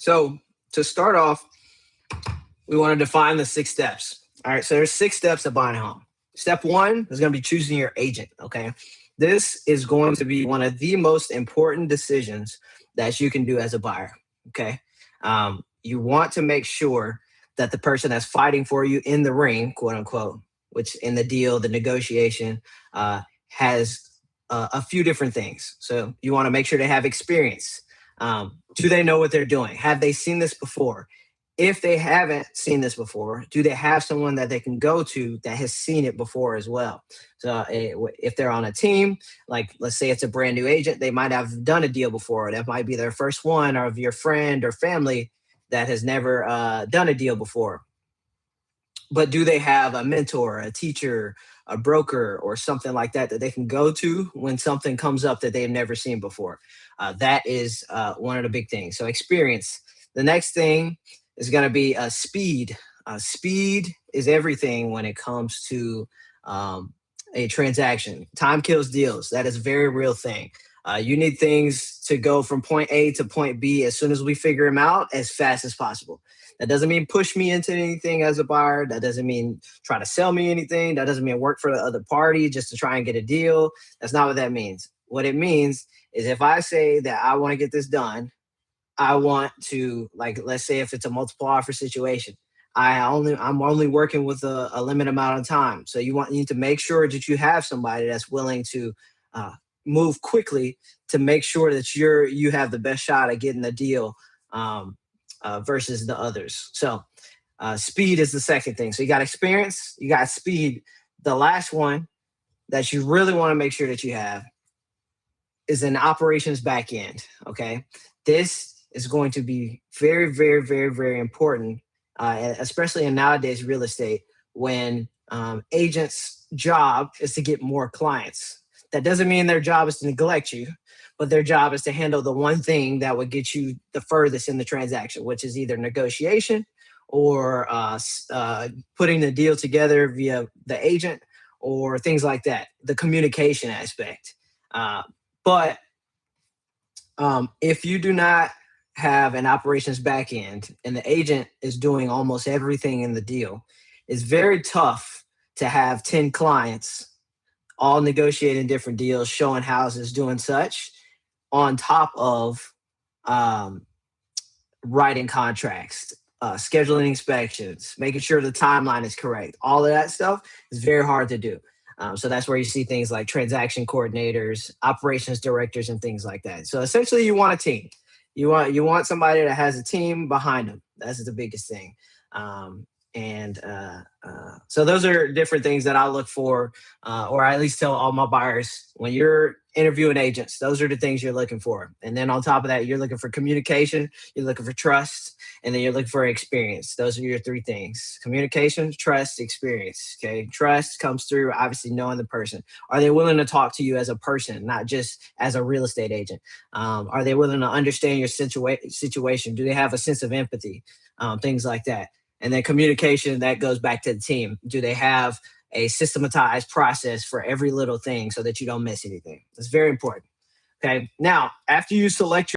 So to start off, we want to define the 6 steps. All right. So there's 6 steps to buying a home. Step one is going to be choosing your agent. Okay. This is going to be one of the most important decisions that you can do as a buyer. Okay. You want to make sure that the person that's fighting for you in the ring, quote unquote, which in the deal, the negotiation, has a few different things. So you want to make sure they have experience. Do they know what they're doing? Have they seen this before? If they haven't seen this before, do they have someone that they can go to that has seen it before as well? So if they're on a team, like let's say it's a brand new agent, they might have done a deal before. That might be their first one, or of your friend or family that has never done a deal before. But do they have a mentor, a teacher, a broker, or something like that that they can go to when something comes up that they've never seen before? That is one of the big things. So experience. The next thing is going to be speed. Speed is everything when it comes to a transaction. Time kills deals. That is a very real thing. You need things to go from point A to point B as soon as we figure them out as fast as possible. That doesn't mean push me into anything as a buyer. That doesn't mean try to sell me anything. That doesn't mean work for the other party just to try and get a deal. That's not what that means. What it means is if I say that I want to get this done, I want to, like, let's say if it's a multiple offer situation, I'm only working with a limited amount of time. So you need to make sure that you have somebody that's willing to move quickly to make sure that you have the best shot at getting the deal versus the others. So speed is the second thing. So you got experience, you got speed. The last one that you really want to make sure that you have is an operations back end. Okay. This is going to be very, very, very, very important, especially in nowadays real estate, when agents' job is to get more clients. That doesn't mean their job is to neglect you, but their job is to handle the one thing that would get you the furthest in the transaction, which is either negotiation or putting the deal together via the agent or things like that, the communication aspect. But if you do not have an operations back end and the agent is doing almost everything in the deal, it's very tough to have 10 clients all negotiating different deals, showing houses, doing such, on top of writing contracts, scheduling inspections, making sure the timeline is correct. All of that stuff is very hard to do. So that's where you see things like transaction coordinators, operations directors, and things like that. So essentially, you want a team. You want somebody that has a team behind them. That's the biggest thing. So those are different things that I look for, or I at least tell all my buyers when you're interviewing agents. Those are the things you're looking for. And then on top of that, you're looking for communication, you're looking for trust, and then you're looking for experience. Those are your 3 things: communication, trust, experience. Okay. Trust comes through obviously knowing the person. Are they willing to talk to you as a person, not just as a real estate agent? Are they willing to understand your situation? Do they have a sense of empathy? Things like that. And then communication, that goes back to the team. Do they have a systematized process for every little thing so that you don't miss anything? It's very important. Okay. Now, after you select